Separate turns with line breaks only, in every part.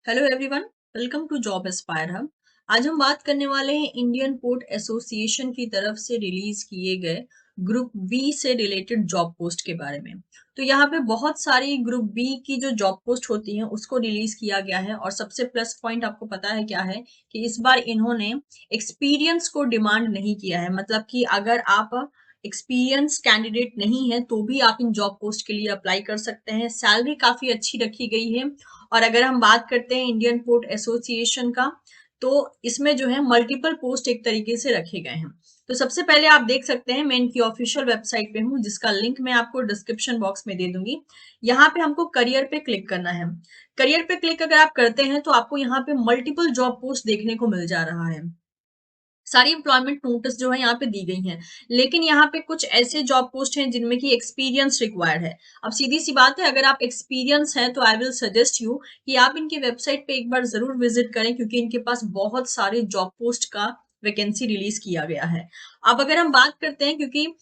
Hello everyone, welcome to job aspire hub. आज हम बात करने वाले हैं इंडियन पोर्ट एसोसिएशन की तरफ से रिलीज किए गए ग्रुप बी से रिलेटेड जॉब पोस्ट के बारे में। तो यहाँ पे बहुत सारी ग्रुप बी की जो जॉब पोस्ट होती हैं उसको रिलीज किया गया है और सबसे प्लस पॉइंट आपको पता है क्या है कि इस बार इन्होंने एक्सपीरियंस को डिमांड नहीं किया है। मतलब कि अगर आप एक्सपीरियंस कैंडिडेट नहीं है तो भी आप इन जॉब पोस्ट के लिए अप्लाई कर सकते हैं। सैलरी काफी अच्छी रखी गई है। और अगर हम बात करते हैं इंडियन पोर्ट एसोसिएशन का, तो इसमें जो है मल्टीपल पोस्ट एक तरीके से रखे गए हैं। तो सबसे पहले आप देख सकते हैं, मैं इनकी ऑफिशियल वेबसाइट पे हूँ जिसका लिंक मैं आपको डिस्क्रिप्शन बॉक्स में दे दूंगी। यहाँ पे हमको करियर पे क्लिक करना है। करियर पे क्लिक अगर आप करते हैं तो आपको यहाँ पे मल्टीपल जॉब पोस्ट देखने को मिल जा रहा है। सारी एम्प्लॉयमेंट नोटिस जो है यहाँ पे दी गई हैं, लेकिन यहाँ पे कुछ ऐसे जॉब पोस्ट हैं जिनमें की एक्सपीरियंस रिक्वायर्ड है। अब सीधी सी बात है, अगर आप एक्सपीरियंस है तो आई विल सजेस्ट यू कि आप इनकी वेबसाइट पे एक बार जरूर विजिट करें, क्योंकि इनके पास बहुत सारे जॉब पोस्ट का वैकेंसी रिलीज किया गया है। अब अगर हम बात करते हैं, क्योंकि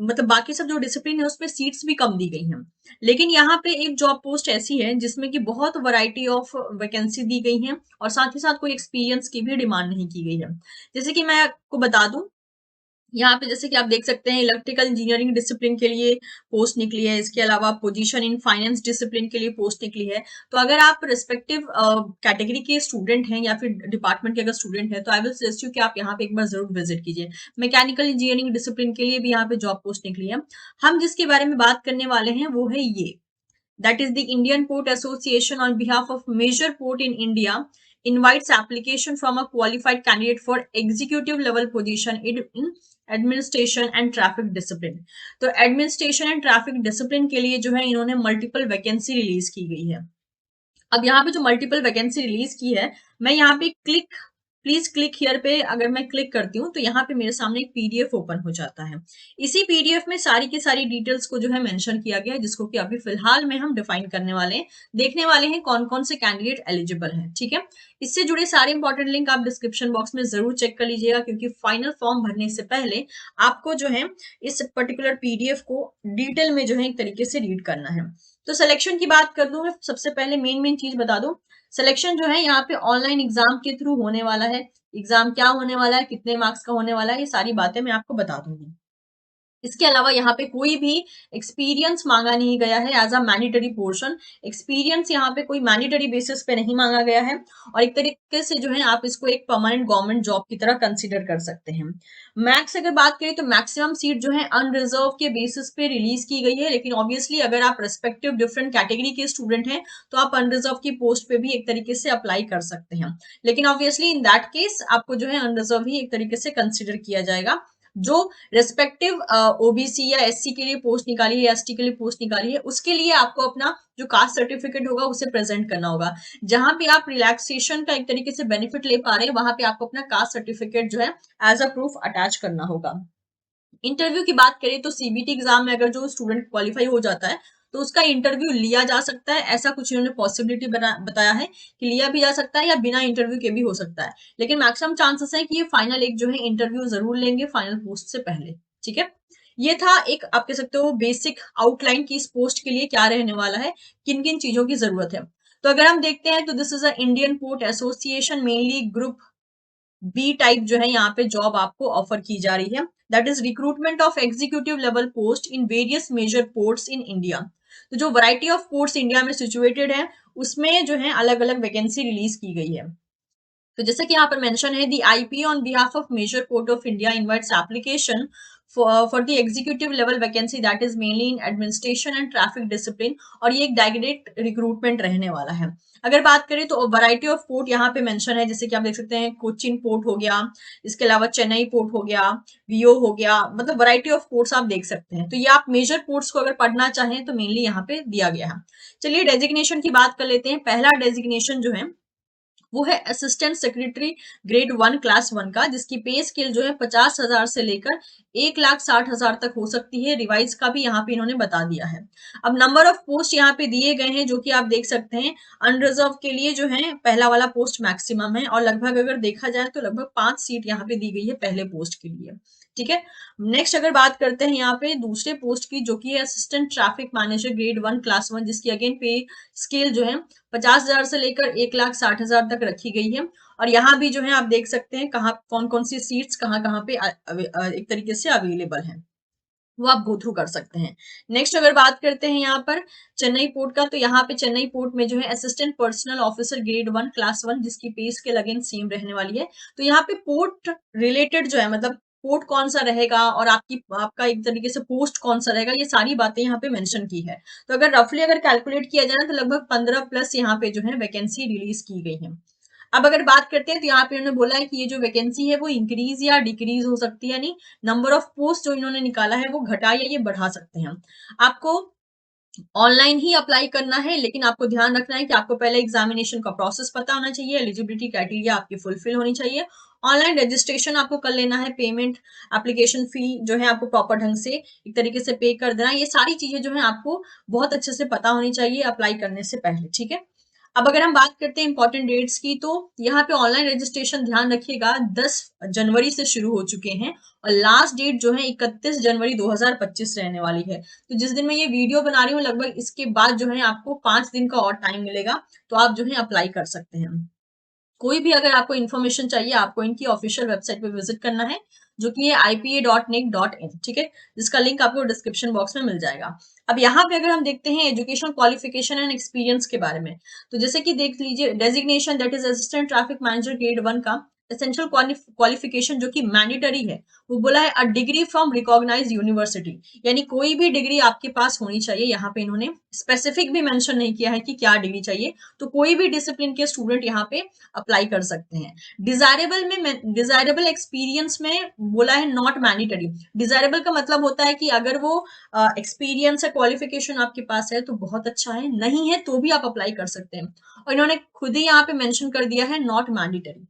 मतलब बाकी सब जो डिसिप्लिन है उसमें सीट्स भी कम दी गई हैं, लेकिन यहाँ पे एक जॉब पोस्ट ऐसी है जिसमें कि बहुत वैरायटी ऑफ वैकेंसी दी गई है और साथ ही साथ कोई एक्सपीरियंस की भी डिमांड नहीं की गई है। जैसे कि मैं आपको बता दूं, यहाँ पे जैसे कि आप देख सकते हैं इलेक्ट्रिकल इंजीनियरिंग डिसिप्लिन के लिए पोस्ट निकली है। इसके अलावा पोजीशन इन फाइनेंस डिसिप्लिन के लिए पोस्ट निकली है। तो अगर आप रिस्पेक्टिव कैटेगरी के स्टूडेंट हैं या फिर डिपार्टमेंट के अगर स्टूडेंट हैं तो आई विल सजेस्ट यू कि आप यहाँ पे एक बार जरूर विजिट कीजिए। मैकेनिकल इंजीनियरिंग डिसिप्लिन के लिए भी यहाँ पे जॉब पोस्ट निकली है। हम जिसके बारे में बात करने वाले हैं वो है ये, that is the Indian Port Association on behalf of major port in India invites application from a qualified candidate for executive level position in administration and traffic discipline. तो एडमिनिस्ट्रेशन एंड ट्रैफिक डिसिप्लिन के लिए जो है इन्होंने multiple vacancy release की गई है। अब यहाँ पे जो मल्टीपल वैकेंसी रिलीज की है, मैं यहाँ पे प्लीज क्लिक हियर पे अगर मैं क्लिक करती हूँ तो यहाँ पे मेरे सामने एक पीडीएफ ओपन हो जाता है। इसी पीडीएफ में सारी की सारी डिटेल्स को जो है मेंशन किया गया है, जिसको कि अभी फिलहाल में हम डिफाइन करने वाले हैं, देखने वाले हैं कौन कौन से कैंडिडेट एलिजिबल हैं। ठीक है, इससे जुड़े सारे इंपॉर्टेंट लिंक आप डिस्क्रिप्शन बॉक्स में जरूर चेक कर लीजिएगा, क्योंकि फाइनल फॉर्म भरने से पहले आपको जो है इस पर्टिकुलर पीडीएफ को डिटेल में जो है एक तरीके से रीड करना है। तो सिलेक्शन की बात कर दूं, मैं सबसे पहले मेन चीज बता दूं। सिलेक्शन जो है यहाँ पे ऑनलाइन एग्जाम के थ्रू होने वाला है। एग्जाम क्या होने वाला है, कितने मार्क्स का होने वाला है, ये सारी बातें मैं आपको बता दूंगी। इसके अलावा यहाँ पे कोई भी एक्सपीरियंस मांगा नहीं गया है as a mandatory portion. Experience यहाँ पे कोई मैंडेटरी बेसिस पे नहीं मांगा गया है, और एक तरीके से जो है आप इसको एक परमानेंट गवर्नमेंट जॉब की तरह कंसीडर कर सकते हैं। मैक्स अगर बात करें तो मैक्सिमम सीट जो है अनरिजर्व के बेसिस पे रिलीज की गई है, लेकिन ऑब्वियसली अगर आप रेस्पेक्टिव डिफरेंट कैटेगरी के स्टूडेंट हैं तो आप अनरिजर्व की पोस्ट पे भी एक तरीके से अप्लाई कर सकते हैं। लेकिन ऑब्वियसली इन दैट केस आपको जो है अनरिजर्व ही एक तरीके से कंसिडर किया जाएगा। जो रेस्पेक्टिव ओबीसी या एससी के लिए पोस्ट निकाली है या एसटी के लिए पोस्ट निकाली है, उसके लिए आपको अपना जो कास्ट सर्टिफिकेट होगा उसे प्रेजेंट करना होगा। जहां पे आप रिलैक्सेशन का एक तरीके से बेनिफिट ले पा रहे हैं, वहां पे आपको अपना कास्ट सर्टिफिकेट जो है एज अ प्रूफ अटैच करना होगा। इंटरव्यू की बात करें तो सीबीटी एग्जाम में अगर जो स्टूडेंट क्वालिफाई हो जाता है तो उसका इंटरव्यू लिया जा सकता है। ऐसा कुछ इन्होंने पॉसिबिलिटी बताया है कि लिया भी जा सकता है या बिना इंटरव्यू के भी हो सकता है, लेकिन मैक्सिमम चांसेस है कि ये फाइनल एक जो है इंटरव्यू जरूर लेंगे फाइनल पोस्ट से पहले। ठीक है, ये था एक आप कह सकते हो बेसिक आउटलाइन की इस पोस्ट के लिए क्या रहने वाला है, किन किन चीजों की जरूरत है। तो अगर हम देखते हैं तो this is a Indian port association mainly group B type जो है यहाँ पे जॉब आपको ऑफर की जा रही है। That is recruitment of executive level post in various major ports in India. तो जो वैरायटी ऑफ पोर्ट्स इंडिया में सिचुएटेड है उसमें जो है अलग अलग वैकेंसी रिलीज की गई है। तो जैसे कि यहाँ पर मेंशन है, the IP on behalf of major court of India invites application for the executive level vacancy that is mainly in administration and traffic discipline, और ये एक डायरेक्ट रिक्रूटमेंट रहने वाला है। अगर बात करें तो वैरायटी ऑफ पोर्ट यहाँ पे मेंशन है, जैसे कि आप देख सकते हैं कोचिन पोर्ट हो गया, इसके अलावा चेन्नई पोर्ट हो गया, वियो हो गया, मतलब वैरायटी ऑफ पोर्ट्स आप देख सकते हैं। तो ये आप मेजर पोर्ट्स को अगर पढ़ना चाहें तो मेनली यहाँ पे दिया गया है। चलिए डेजिग्नेशन की बात कर लेते हैं। पहला डेजिग्नेशन जो है वो है असिस्टेंट सेक्रेटरी ग्रेड 1 क्लास 1 का, जिसकी पे स्केल जो है 50,000 से लेकर 1,60,000 तक हो सकती है। रिवाइज का भी यहाँ पे इन्होंने बता दिया है। अब नंबर ऑफ पोस्ट यहाँ पे दिए गए हैं जो कि आप देख सकते हैं। अनरिजर्व के लिए जो है पहला वाला पोस्ट मैक्सिमम है, और लगभग अगर देखा जाए तो लगभग 5 सीट यहाँ पे दी गई है पहले पोस्ट के लिए। ठीक है। नेक्स्ट अगर बात करते हैं यहाँ पे दूसरे पोस्ट की, जो कि है assistant traffic manager grade 1 class 1, जिसकी अगेन पे स्केल जो है 50,000 से लेकर 1,60,000 तक रखी गई है। और यहाँ भी जो है आप देख सकते हैं कहाँ कौन कौन सी सीट्स कहाँ कहाँ पे एक तरीके से अवेलेबल है, वो आप गो थ्रू कर सकते हैं। नेक्स्ट अगर बात करते हैं यहाँ पर चेन्नई पोर्ट का, तो यहाँ पे चेन्नई पोर्ट में जो है assistant personal officer grade 1 class 1, जिसकी पे स्केल अगेन सेम रहने वाली है। तो यहाँ पे पोर्ट रिलेटेड जो है, मतलब पोर्ट कौन सा रहेगा और आपका एक तरीके से पोस्ट कौन सा रहेगा, ये सारी बातें यहाँ पे मेंशन की है। तो अगर रफली अगर कैलकुलेट किया जाए तो लगभग 15 प्लस यहाँ पे जो है वैकेंसी रिलीज की गई है। अब अगर बात करते हैं तो यहाँ पे उन्होंने बोला है कि ये जो वैकेंसी है वो इंक्रीज या डिक्रीज हो सकती है, यानी नंबर ऑफ पोस्ट जो इन्होंने निकाला है वो घटा या ये बढ़ा सकते हैं। आपको ऑनलाइन ही अप्लाई करना है, लेकिन आपको ध्यान रखना है कि आपको पहले एग्जामिनेशन का प्रोसेस पता होना चाहिए, एलिजिबिलिटी क्राइटेरिया आपकी फुलफिल होनी चाहिए, ऑनलाइन रजिस्ट्रेशन आपको कर लेना है, पेमेंट एप्लीकेशन फी जो है आपको प्रॉपर ढंग से एक तरीके से पे कर देना, ये सारी चीजें जो है आपको बहुत अच्छे से पता होनी चाहिए अप्लाई करने से पहले, ठीक है। अब अगर हम बात करते हैं इंपॉर्टेंट डेट्स की, तो यहाँ पे ऑनलाइन रजिस्ट्रेशन ध्यान रखिएगा 10 जनवरी से शुरू हो चुके हैं और लास्ट डेट जो है 31 जनवरी 2025 रहने वाली है। तो जिस दिन मैं ये वीडियो बना रही हूँ लगभग इसके बाद जो है आपको 5 दिन का और टाइम मिलेगा, तो आप जो है अप्लाई कर सकते हैं। कोई भी अगर आपको इन्फॉर्मेशन चाहिए, आपको इनकी ऑफिशियल वेबसाइट पे विजिट करना है, जो कि है ipa.nic.in, ठीक है, जिसका लिंक आपको डिस्क्रिप्शन बॉक्स में मिल जाएगा। अब यहाँ पे अगर हम देखते हैं एजुकेशन क्वालिफिकेशन एंड एक्सपीरियंस के बारे में, तो जैसे कि देख लीजिए designation that is assistant traffic manager grade 1 का एसेंशियल क्वालिफिकेशन जो कि मैंडेटरी है, वो बोला है a degree from recognised university, यानी कोई भी डिग्री आपके पास होनी चाहिए। यहाँ पे इन्होंने स्पेसिफिक भी मेंशन नहीं किया है कि क्या डिग्री चाहिए, तो कोई भी डिसिप्लिन के स्टूडेंट यहाँ पे अप्लाई कर सकते हैं। डिजायरेबल एक्सपीरियंस में बोला है नॉट मैंडेटरी। डिजायरेबल का मतलब होता है कि अगर वो एक्सपीरियंस है, क्वालिफिकेशन आपके पास है तो बहुत अच्छा है, नहीं है तो भी आप अप्लाई कर सकते हैं। और इन्होंने खुद ही यहाँ पे मेंशन कर दिया है नॉट मैंडेटरी,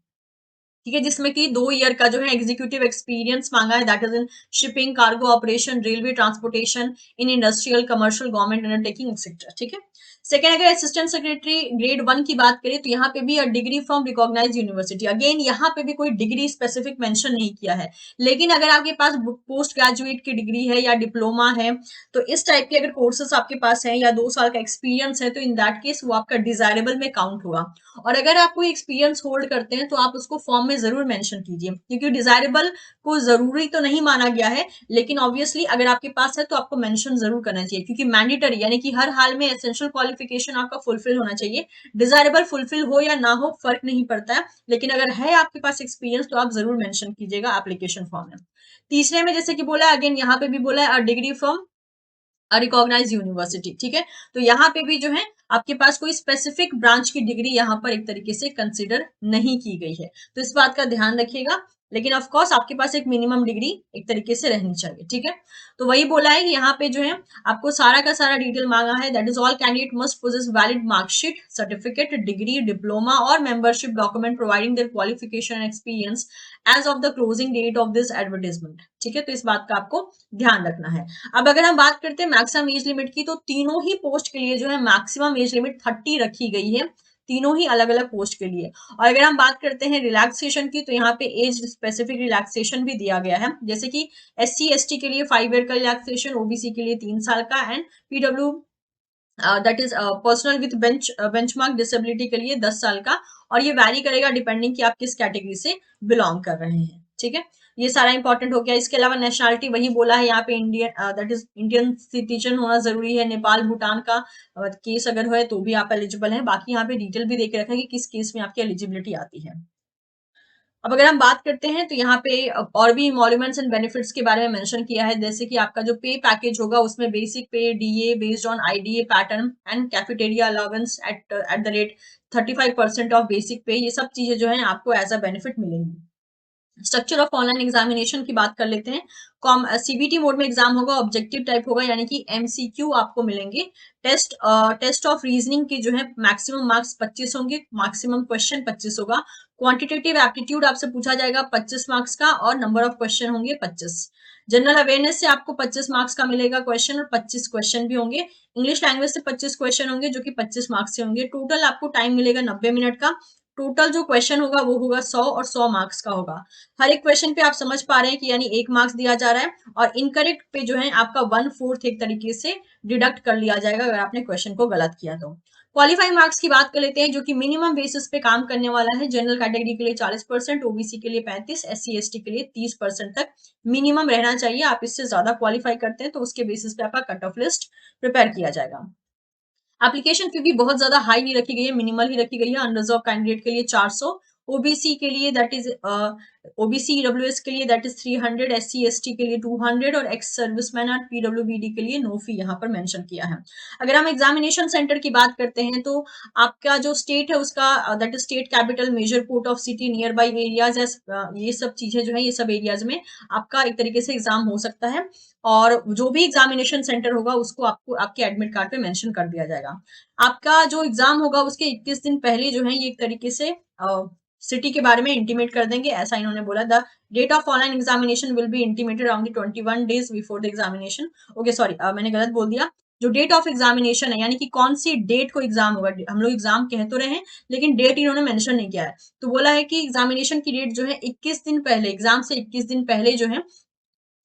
ठीक है, जिसमें कि 2 ईयर का जो है एग्जीक्यूटिव एक्सपीरियंस मांगा है, that is in shipping, cargo operation, railway transportation, in industrial, commercial, government undertaking etcetera, ठीक है। सेकेंड अगर असिस्टेंट सेक्रेटरी ग्रेड 1 की बात करें तो यहाँ पे भी degree from recognise university, again यहाँ पे भी कोई डिग्री स्पेसिफिक मेंशन नहीं किया है, लेकिन अगर आपके पास पोस्ट ग्रेजुएट की डिग्री है या डिप्लोमा है, तो इस टाइप के अगर कोर्सेस आपके पास है या 2 साल का एक्सपीरियंस है, तो इन दैट केस वो आपका डिजायरेबल में काउंट होगा। और अगर आप कोई एक्सपीरियंस होल्ड करते हैं तो आप उसको फॉर्म में जरूर मेंशन कीजिए, क्योंकि डिजायरेबल को जरूरी तो नहीं माना गया है, लेकिन ऑब्वियसली अगर आपके पास है तो आपको मेंशन जरूर करना चाहिए, क्योंकि मैंडेटरी यानी कि हर हाल में एसेंशियल क्वालिफिकेशन आपका फुलफिल होना चाहिए। डिजायरेबल फुलफिल हो या ना हो फर्क नहीं पड़ता है, लेकिन अगर है आपके पास एक्सपीरियंस तो आप जरूर मेंशन कीजिएगा एप्लीकेशन फॉर्म में। तीसरे में जैसे कि बोला अगेन यहाँ पे भी बोला है डिग्री फ्रॉम रिकॉग्नाइज यूनिवर्सिटी, ठीक है। तो यहाँ पे भी जो है आपके पास कोई स्पेसिफिक ब्रांच की डिग्री यहाँ पर एक तरीके से कंसिडर नहीं की गई है, तो इस बात का ध्यान रखिएगा। लेकिन ऑफ कोर्स आपके पास एक मिनिमम डिग्री एक तरीके से रहनी चाहिए, ठीक है। तो वही बोला है कि यहाँ पे जो है आपको सारा का सारा डिटेल मांगा है, that is all candidate must possess valid marksheet, certificate, degree, diploma और membership document providing their qualification and experience as of the closing date of this advertisement, ठीक है। तो इस बात का आपको ध्यान रखना है। अब अगर हम बात करते हैं मैक्सिमम एज लिमिट की, तो तीनों ही पोस्ट के लिए जो है मैक्सिमम एज लिमिट 30 रखी गई है, तीनों ही अलग अलग पोस्ट के लिए। और अगर हम बात करते हैं रिलैक्सेशन की, तो यहाँ पे एज स्पेसिफिक रिलैक्सेशन भी दिया गया है, जैसे कि SC ST के लिए 5 ईयर का रिलैक्सेशन, OBC के लिए 3 साल का, and PW that is personal with benchmark disability के लिए 10 साल का। और ये वैरी करेगा डिपेंडिंग कि आप किस कैटेगरी से बिलोंग कर रहे हैं, ठीक है। ये सारा इंपॉर्टेंट हो गया। इसके अलावा नेशनलिटी वही बोला है यहाँ पे Indian, that is Indian citizen होना जरूरी है। नेपाल भूटान का केस अगर है तो भी आप एलिजिबल हैं। बाकी यहाँ पे डिटेल भी देके रखा है कि किस केस में आपकी एलिजिबिलिटी आती है। अब अगर हम बात करते हैं तो यहाँ पे और भी इमोल्यूमेंट्स एंड बेनिफिट्स के बारे में मेंशन किया है, जैसे कि आपका जो पे पैकेज होगा उसमें बेसिक पे, DA based on IDA pattern and cafeteria allowance at the rate 35% of basic पे, ये सब चीजें जो है आपको एज अ बेनिफिट मिलेंगी। स्ट्रक्चर ऑफ ऑनलाइन एग्जामिनेशन की बात कर लेते हैं। CBT मोड में एग्जाम होगा, ऑब्जेक्टिव टाइप होगा, यानी कि MCQ आपको मिलेंगे। टेस्ट ऑफ रीजनिंग की जो है मैक्सिमम मार्क्स 25 होंगे, मैक्सिमम क्वेश्चन 25 होगा। क्वांटिटेटिव एप्टीट्यूड आपसे पूछा जाएगा 25 मार्क्स का और नंबर ऑफ क्वेश्चन होंगे 25। जनरल अवेयरनेस से आपको 25 मार्क्स का मिलेगा क्वेश्चन, और 25 क्वेश्चन भी होंगे। इंग्लिश लैंग्वेज से 25 क्वेश्चन होंगे जो कि 25 मार्क्स से होंगे। टोटल आपको टाइम मिलेगा 90 मिनट का। टोटल जो क्वेश्चन होगा वो होगा 100 और 100 मार्क्स का होगा। हर एक क्वेश्चन पे आप समझ पा रहे हैं कि यानी 1 मार्क्स दिया जा रहा है और इनकरेक्ट पे जो है आपका 1/4 एक तरीके से डिडक्ट कर लिया जाएगा अगर आपने क्वेश्चन को गलत किया तो। क्वालिफाइंग मार्क्स की बात कर लेते हैं जो कि मिनिमम बेसिस पे काम करने वाला है। जनरल कैटेगरी के लिए 40%, ओबीसी के लिए 35, एससी एसटी के लिए 30% तक मिनिमम रहना चाहिए। आप इससे ज्यादा क्वालिफाई करते हैं तो उसके बेसिस पे आपका कट ऑफ लिस्ट प्रिपेयर किया जाएगा। एप्लीकेशन फी भी बहुत ज्यादा हाई नहीं रखी गई है, मिनिमल ही रखी गई है। अनरिजर्व कैंडिडेट के लिए 400, ओबीसी के लिए दैट इज ओबीसी ईडब्ल्यूएस के लिए दैट इज 300, एससी एसटी के लिए 200 और एक्स सर्विसमैन और पीडब्ल्यूबीडी के लिए नो फी यहाँ पर मेंशन किया है। अगर हम एग्जामिनेशन सेंटर की बात करते हैं तो आपका जो स्टेट है उसका that is state capital, major port of city, nearby areas, ये सब चीजें जो है ये सब एरियाज में आपका एक तरीके से एग्जाम हो सकता है और जो भी एग्जामिनेशन सेंटर होगा उसको आपको आपके एडमिट कार्ड पे मेंशन कर दिया जाएगा। आपका जो एग्जाम होगा उसके 21 दिन पहले जो है ये एक तरीके से सिटी के बारे में इंटीमेट कर देंगे, ऐसा इन्होंने बोला। The date of online examination will be intimated around 21 days before the examination. Okay sorry, मैंने गलत बोल दिया। जो डेट ऑफ एग्जामिनेशन है यानी कि कौन सी डेट को एग्जाम होगा, हम लोग एग्जाम कह तो रहे हैं लेकिन डेट इन्होंने मेंशन नहीं किया है। तो बोला है कि एग्जामिनेशन की डेट जो है 21 दिन पहले, एग्जाम से 21 दिन पहले जो है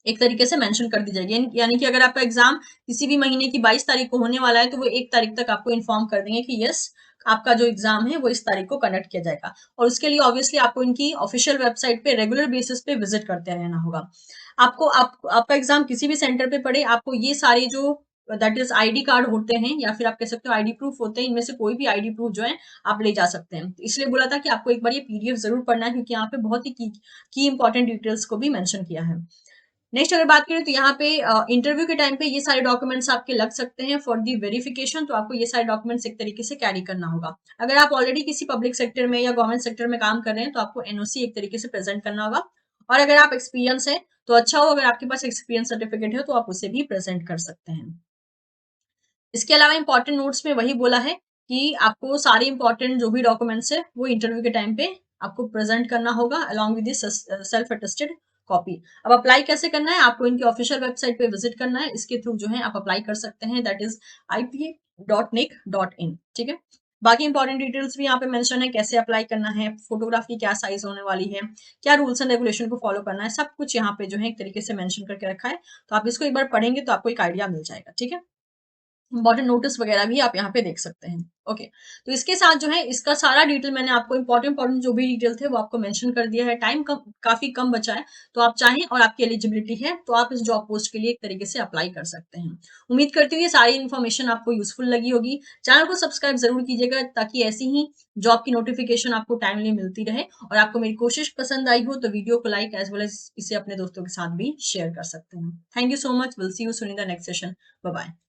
एक तरीके से मेंशन कर दी जाएगी। यानी कि अगर आपका एग्जाम किसी भी महीने की 22 तारीख को होने वाला है तो वो 1 तारीख तक आपको इन्फॉर्म कर देंगे कि यस आपका जो एग्जाम है वो इस तारीख को कंडक्ट किया जाएगा। और उसके लिए ऑब्वियसली आपको इनकी ऑफिशियल वेबसाइट पे रेगुलर बेसिस पे विजिट करते रहना होगा। आपका एग्जाम किसी भी सेंटर पे पड़े, आपको ये सारे जो दैट इज आईडी कार्ड होते हैं या फिर आप कह सकते हो आईडी प्रूफ होते हैं, इनमें से कोई भी आईडी प्रूफ जो है आप ले जा सकते हैं। इसलिए बोला था कि आपको एक बार ये पीडीएफ जरूर पढ़ना है क्योंकि यहाँ पे बहुत ही की इंपॉर्टेंट डिटेल्स को भी मेंशन किया है। नेक्स्ट अगर बात करें तो यहाँ पे इंटरव्यू के टाइम पे ये सारे डॉक्यूमेंट्स आपके लग सकते हैं फॉर दी वेरिफिकेशन, तो आपको ये सारे डॉक्यूमेंट्स एक तरीके से कैरी करना होगा। अगर आप ऑलरेडी किसी पब्लिक सेक्टर में या गवर्नमेंट सेक्टर में काम कर रहे हैं तो आपको एनओसी एक तरीके से प्रेजेंट करना होगा। और अगर आप एक्सपीरियंस है तो अच्छा हो, अगर आपके पास एक्सपीरियंस सर्टिफिकेट है तो आप उसे भी प्रेजेंट कर सकते हैं। इसके अलावा इंपॉर्टेंट नोट्स में वही बोला है कि आपको सारे इंपॉर्टेंट जो भी डॉक्यूमेंट्स है वो इंटरव्यू के टाइम पे आपको प्रेजेंट करना होगा along with self attested copy. अब अप्लाई कैसे करना है, आपको इनकी ऑफिशियल वेबसाइट पे विजिट करना है, इसके थ्रू जो है आप अप्लाई कर सकते हैं, दैट इज ipa.nic.in। ठीक है, बाकी इंपॉर्टेंट डिटेल्स भी यहाँ पे मेंशन है, कैसे अप्लाई करना है, फोटोग्राफ की क्या साइज होने वाली है, क्या रूल्स एंड रेगुलेशन को फॉलो करना है, सब कुछ यहाँ पे जो है एक तरीके से मेंशन करके रखा है। तो आप इसको एक बार पढ़ेंगे तो आपको एक आइडिया मिल जाएगा। ठीक है, इंपॉर्टेंट नोटिस वगैरह भी आप यहाँ पे देख सकते हैं। ओके, तो इसके साथ जो है इसका सारा डिटेल मैंने आपको इंपॉर्टेंट जो भी डिटेल थे वो आपको मेंशन कर दिया है। टाइम काफी कम बचा है, तो आप चाहें और आपकी एलिजिबिलिटी है तो आप इस जॉब पोस्ट के लिए एक तरीके से अप्लाई कर सकते हैं। उम्मीद करती हूँ ये सारी इन्फॉर्मेशन आपको यूजफुल लगी होगी। चैनल को सब्सक्राइब जरूर कीजिएगा ताकि ऐसी ही जॉब की नोटिफिकेशन आपको टाइमली मिलती रहे। और आपको मेरी कोशिश पसंद आई हो तो वीडियो को लाइक एज वेल एज इसे अपने दोस्तों के साथ भी शेयर कर सकते हैं। Thank you so much, will see you soon in the next session. Bye bye.